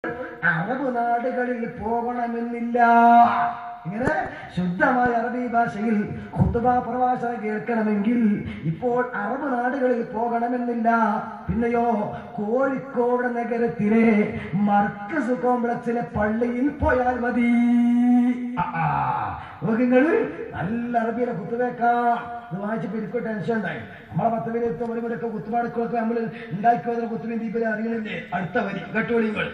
Arab നാടുകളിൽ പോകണമെന്നില്ല. ഇങ്ങനെ ശുദ്ധമായ അറബി ഭാഷയിൽ ഖുത്ബ പ്രഭാഷണം കേൾക്കണമെങ്കിൽ ഇപ്പോൾ അറബ് നാടുകളിൽ പോകണമെന്നില്ല. പിന്നെയോ കോഴിക്കോട് നഗരത്തിലെ മർക്കസ് കോംപ്ലക്സിലെ പള്ളിയിൽ പോയാൽ മതി. നിങ്ങള് നല്ല അറബിയിലെ കുത്തുവേക്കാം. ഇത് വായിച്ചപ്പോ എനിക്ക് ടെൻഷൻ ഉണ്ടായി. നമ്മളെ 10 പേര് ഒരു കൂടെ കുത്തുപാടക്കൊക്കെ നമ്മൾ ഉണ്ടാക്കി വന്ന കുത്തുവിൻ ദീപിലെ അറിയണില്ലേ? അടുത്ത വരി കേട്ടോളിങ്ങൾ.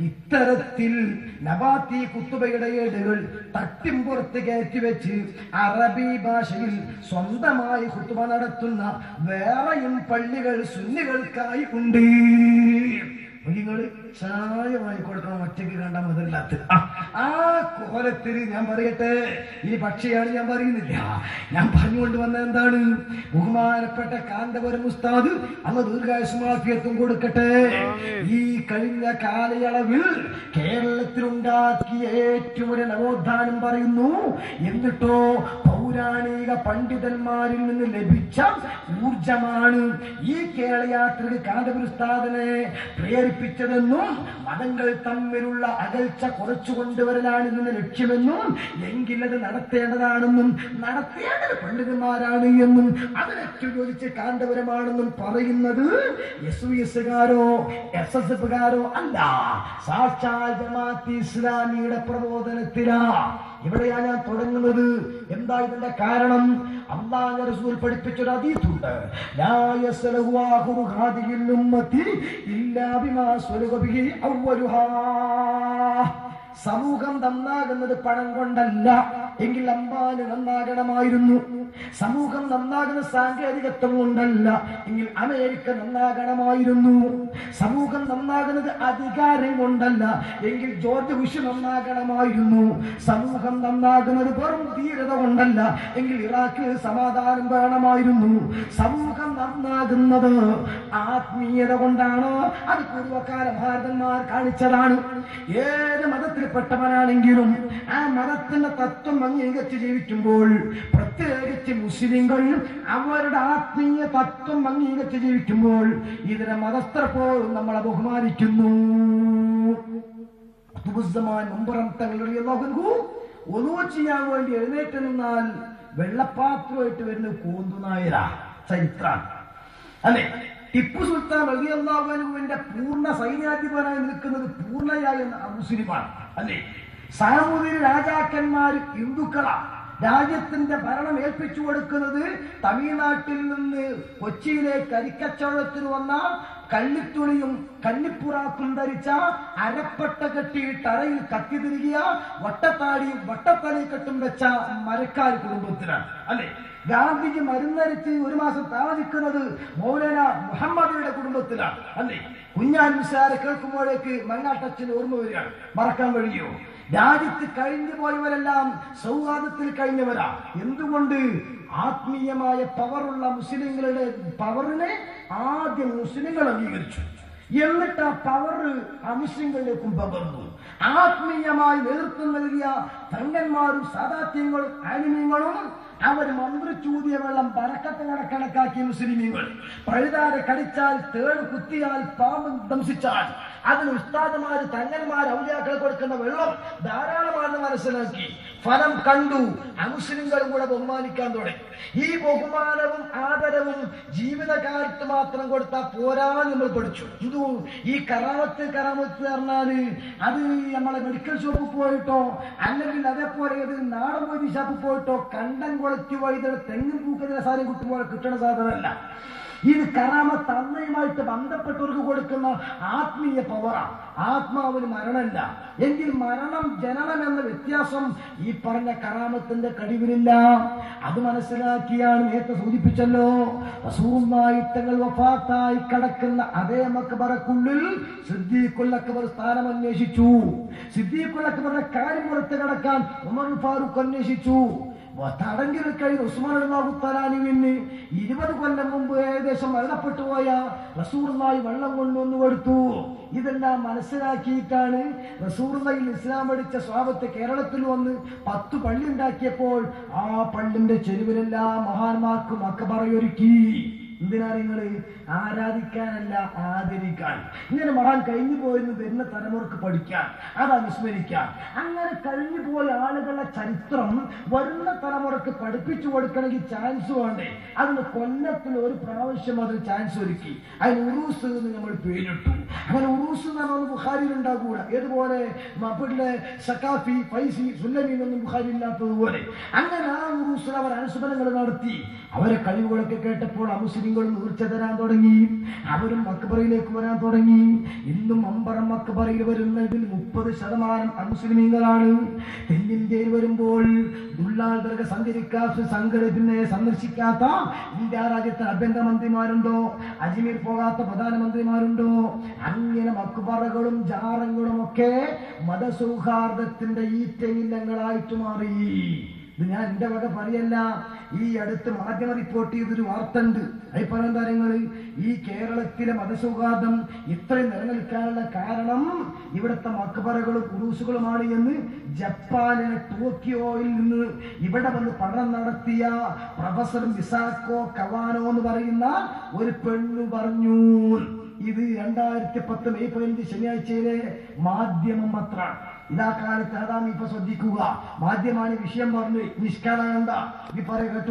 ഇത്തരത്തിൽ നബാത്തി കുത്തുബയുടെ ഏടുകൾ തട്ടിമ്പുറത്ത് കയറ്റിവെച്ച് അറബി ഭാഷയിൽ സ്വന്തമായി കുത്തുബ നടത്തുന്ന വേറെയും പള്ളികൾ സുന്നികൾക്കായി ഉണ്ട്. നിങ്ങൾ ചായമായി കൊടുക്കണം, ഒറ്റയ്ക്ക് കണ്ടാൽ മുതലാത്ത ആ കോലത്തിൽ ഞാൻ പറയട്ടെ. ഈ പക്ഷിയാണ് ഞാൻ പറയുന്നില്ല. ഞാൻ പറഞ്ഞുകൊണ്ട് വന്ന എന്താണ്? ബഹുമാനപ്പെട്ട കാന്തപുരം ഉസ്താദ് അന്ന് ദീർഘായുസ്മാഫിയത്വം കൊടുക്കട്ടെ. ഈ കഴിഞ്ഞ കാലയളവിൽ കേരളത്തിലുണ്ടാക്കിയ ഏറ്റവും ഒരു നവോത്ഥാനം പറയുന്നു. എന്നിട്ടോ പൗരാണിക പണ്ഡിതന്മാരിൽ നിന്ന് ലഭിച്ച ഊർജമാണ് ഈ കേരളയാത്രയിൽ കാന്തപുരം ഉസ്താദിനെ പ്രേരിപ്പിച്ചതെന്നും മതങ്ങൾ തമ്മിലുള്ള അകൽച്ച കുറച്ചു കൊണ്ടുവരലാണ് ഇതിന്റെ ലക്ഷ്യമെന്നും എങ്കിൽ അത് നടത്തേണ്ടതാണെന്നും നടത്തേണ്ടത് പണ്ഡിതന്മാരാണ് എന്നും അതിനൊക്കെ യോജിച്ച് കാന്തപുരമാണെന്നും പറയുന്നത് SUSകാരോ SSFകാരോ അല്ല, സാക്ഷാൽ ജമാഅത്തെ ഇസ്ലാമിയുടെ പ്രബോധനത്തിലാ. ഇവിടെയാ ഞാൻ തുടങ്ങുന്നത്. എന്താ ഇതിന്റെ കാരണം? അല്ലാഹുവിന്റെ റസൂൽ പഠിപ്പിച്ചൊരു ഹദീസുണ്ട്. ലാ യസ്ലഹു ആഖിറു ഹാദിഹിൽ ഉമ്മത്തി ഇല്ലാ ബിമാ സ്വലഹ ബിഹി അവ്വലുഹാ. സമൂഹം നന്നാകുന്നത് പണം കൊണ്ടല്ല, എങ്കിൽ അംബാനി നന്നാകണമായിരുന്നു. സമൂഹം നന്നാകുന്ന സാങ്കേതികത്വം കൊണ്ടല്ല, എങ്കിൽ അമേരിക്ക നന്നാകണമായിരുന്നു. സമൂഹം നന്നാകുന്നത് അധികാരം കൊണ്ടല്ല, എങ്കിൽ ജോർജ് ബുഷ് നന്നാകണമായിരുന്നു. സമൂഹം നന്നാകുന്നത് വെറും ധീരത കൊണ്ടല്ല, എങ്കിൽ ഇറാഖിൽ സമാധാനം വേണമായിരുന്നു. സമൂഹം നന്നാകുന്നത് ആത്മീയത കൊണ്ടാണ്. അത് പൂർവ്വകാല ഭാരതന്മാർ കാണിച്ചതാണ്. ഏത് മതത്തിൽപ്പെട്ടവനാണെങ്കിലും ആ മതത്തിന്റെ തത്വം അംഗീകരിച്ച് ജീവിക്കുമ്പോൾ, പ്രത്യേകിച്ച് മുസ്ലിങ്ങൾ അവരുടെ ആത്മീയ തത്വം അംഗീകരിച്ച് ജീവിക്കുമ്പോൾ ഇതിനെ മതസ്ഥർ പോലും നമ്മളെ ബഹുമാനിക്കുന്നു. ഒന്നു ചെയ്യാൻ വേണ്ടി എഴുന്നേറ്റ് നിന്നാൽ വെള്ളപ്പാത്രമായിട്ട് വരുന്ന കോന്തുനായര ചരിത്രം അല്ലെ? ടിപ്പു സുൽത്താൻ റളിയല്ലാഹു അൻഹുവിന്റെ പൂർണ്ണ സൈന്യാധിപനായി നിൽക്കുന്നത് പൂർണ്ണയായ മുസ്ലിമാണ് അല്ലെ? സാമൂതിരി രാജാക്കന്മാർ ഹിന്ദുക്കളാണ്. രാജ്യത്തിന്റെ ഭരണം ഏൽപ്പിച്ചു കൊടുക്കുന്നത് തമിഴ്നാട്ടിൽ നിന്ന് കൊച്ചിയിലേക്ക് അരിക്കച്ചവടത്തിന് വന്ന കള്ളിത്തുണിയും കന്നിപ്പുറാക്കും ധരിച്ച അരപ്പട്ട കെട്ടി തറയിൽ കത്തിതിരികിയ വട്ടത്താടിയും വട്ടത്തലക്കെട്ടും വെച്ച മരക്കാർ കുടുംബത്തിനാണ് അല്ലെ? ഗാന്ധിജി മരുന്നരിച്ച് 1 മാസം താമസിക്കുന്നത് മൗലാന മുഹമ്മദിയുടെ കുടുംബത്തിലാണ് അല്ലെ? കുഞ്ഞാൻ നിസാരെ കേൾക്കുമ്പോഴേക്ക് മങ്ങാട്ടച്ഛന് ഓർമ്മ വരികയാണ്. മറക്കാൻ കഴിയോ? രാജ്യത്ത് കഴിഞ്ഞു പോയവരെല്ലാം സൗഹാർദ്ദത്തിൽ കഴിഞ്ഞവരാ. എന്തുകൊണ്ട്? ആത്മീയമായ പവറുള്ള മുസ്ലിങ്ങളുടെ പവറിനെ ആദ്യം മുസ്ലിങ്ങൾ അംഗീകരിച്ചു. എന്നിട്ട് ആ പവർ അമുസ്ലിങ്ങളിലേക്കും പകർന്നു. ആത്മീയമായി നേതൃത്വം നൽകിയ തങ്ങന്മാരും സാദാത്യങ്ങളും ആലിമീങ്ങളും അവർ മന്ത്രിച്ചൂതിയ വെള്ളം ബറക്കത്ത് കണക്കാക്കിയ മുസ്ലിമീങ്ങൾ പഴുതാരെ കടിച്ചാൽ, തേൾ കുത്തിയാൽ, പാമ്പ് ദംശിച്ചാൽ അതിന് ഉസ്താദുമാര് തങ്ങന്മാർ ഔലിയാക്കൾ കൊടുക്കുന്ന വെള്ളം ധാരാളമാണെന്ന് മനസ്സിലാക്കി ഫലം കണ്ടു. അമുസ്ലിങ്ങളും കൂടെ ബഹുമാനിക്കാൻ തുടങ്ങി. ഈ ബഹുമാനവും ആദരവും ജീവിതകാലത്ത് മാത്രം കൊടുത്താൽ പോരാ നമ്മൾ പഠിച്ചു. ഇതു ഈ കറാമത്ത് പറഞ്ഞാല് അത് നമ്മളെ മെഡിക്കൽ ഷോപ്പിൽ പോയിട്ടോ അല്ലെങ്കിൽ അതേപോലെ നാടൻ വൈദ്യ ഷോപ്പിൽ പോയിട്ടോ കണ്ടൻ കുളത്തി വൈദ്യുത തെങ്ങും പൂക്കുന്ന സാധനം കിട്ടുമ്പോൾ കിട്ടണ സാധനമല്ല. ഇത് കറാമത്ത് അന്നയുമായിട്ട് ബന്ധപ്പെട്ടവർക്ക് കൊടുക്കുന്ന ആത്മീയ പവറാണ്. ആത്മാവിന് മരണമില്ല, എങ്കിൽ മരണം ജനനം എന്ന വ്യത്യാസം ഈ പറഞ്ഞ കറാമത്തിന്റെ കഴിവിലില്ല. അത് മനസ്സിലാക്കിയാണ് നേരത്തെ സൂചിപ്പിച്ചല്ലോ, റസൂലുള്ളാഹി തങ്ങൾ വഫാത്തായി കിടക്കുന്ന അതേ മഖ്ബറക്കുള്ളിൽ സിദ്ദീഖുൽ അക്ബർ സ്ഥാനം അന്വേഷിച്ചു. സിദ്ദീഖുൽ അക്ബറിന്റെ കാര്യം പുറത്ത് കിടക്കാൻ ഉമർ ഫാറൂഖ് അന്വേഷിച്ചു. തടങ്കിൽ കഴിഞ്ഞ ഉസ്മാൻ റളിയല്ലാഹു തആല അൻഹുവിന് 20 കൊല്ലം മുമ്പ് ഏകദേശം മരണപ്പെട്ടു പോയ റസൂലുള്ളാഹി വെള്ളം കൊണ്ടുവന്നു കൊടുത്തു. ഇതെല്ലാം മനസ്സിലാക്കിയിട്ടാണ് റസൂലുള്ളാഹിൽ ഇസ്ലാം പഠിച്ച സ്വഹാബത്ത് കേരളത്തിൽ വന്ന് 10 പള്ളി ഉണ്ടാക്കിയപ്പോൾ ആ പള്ളിന്റെ ചെരുവിലെല്ലാം മഹാന്മാർക്ക് മഖ്ബറയൊരുക്കി. എന്തിനാ നിങ്ങള്? ആരാധിക്കാനല്ല, ആദരിക്കാൻ. ഇങ്ങനെ മഹാൻ കഴിഞ്ഞു പോയെന്ന് വരുന്ന തലമുറക്ക് പഠിക്കാൻ, അത് അനുസ്മരിക്കാൻ. അങ്ങനെ കഴിഞ്ഞു പോയ ആളുകളുടെ ചരിത്രം വരുന്ന തലമുറക്ക് പഠിപ്പിച്ചു കൊടുക്കണമെങ്കിൽ ചാൻസ് വേണ്ടേ? അതിന് കൊല്ലത്തിൽ ഒരു പ്രാവശ്യം അതിന് ചാൻസ് ഒരുക്കി. അതിന് ഉറൂസ് എന്ന് നമ്മൾ പേരിട്ടു. അങ്ങനെ ഉറൂസ് എന്ന് പറഞ്ഞാൽ ബുഖാരിയിൽ ഉണ്ടാകൂടാ. ഏതുപോലെ മപ്പിലെ സക്കാഫി, ഫൈസി, സുല്ലമി എന്നൊന്നും ബുഖാരി ഇല്ലാത്തതുപോലെ അങ്ങനെ ആ ഉറൂസിൽ അവർ അനുസ്മരണങ്ങൾ നടത്തി. അവരെ കഴിവുകളൊക്കെ കേട്ടപ്പോൾ അമുസ്ലിങ്ങളും നീർച്ച തരാൻ തുടങ്ങി. അവരും മക്ബറയിലേക്ക് വരാൻ തുടങ്ങി. ഇന്നും അമ്പറം മക്ബറയിൽ വരുന്നതിൽ 30% അമുസ്ലിമീങ്ങളാണ്. തെന്നിന്ത്യയിൽ വരുമ്പോൾ ദുള്ളാൽ ദർഗ സംഘടനയെ സന്ദർശിക്കാത്ത ഇന്ത്യ രാജ്യത്തെ ആഭ്യന്തരമന്ത്രിമാരുണ്ടോ? അജ്മീർ പോകാത്ത പ്രധാനമന്ത്രിമാരുണ്ടോ? അങ്ങനെ മക്ബറകളും ജാറങ്ങളും ഒക്കെ മതസൗഹാർദ്ദത്തിന്റെ ഈറ്റയില്ലങ്ങളായിട്ട് മാറി. ഇത് ഞാൻ എന്റെ വക പറയല്ല. ഈ അടുത്ത് മാധ്യമ റിപ്പോർട്ട് ചെയ്തൊരു വാർത്ത ഉണ്ട്. അതിൽ പറയുന്ന കാര്യങ്ങൾ, ഈ കേരളത്തിലെ മതസൗഹാർദ്ദം ഇത്രയും നിലനിൽക്കാനുള്ള കാരണം ഇവിടുത്തെ മക്ബറകളും ഉറൂസുകളുമാണ് എന്ന് ജപ്പാനിലെ ടോക്കിയോയിൽ നിന്ന് ഇവിടെ വന്ന് പഠനം നടത്തിയ പ്രൊഫസർ മിസാക്കോ കവാനോ എന്ന് പറയുന്ന ഒരു പെണ്ണു പറഞ്ഞു. ഇത് 2010 മെയ് 15 ശനിയാഴ്ചയിലെ മാധ്യമം പത്രം. ഇതാ കാലത്ത് അതാണ് ഇപ്പൊ ശ്രദ്ധിക്കുക. മാധ്യമമാണ് വിഷയം പറഞ്ഞ് നിഷ്കളങ്കണ്ട ഈ പറയ കേട്ടു.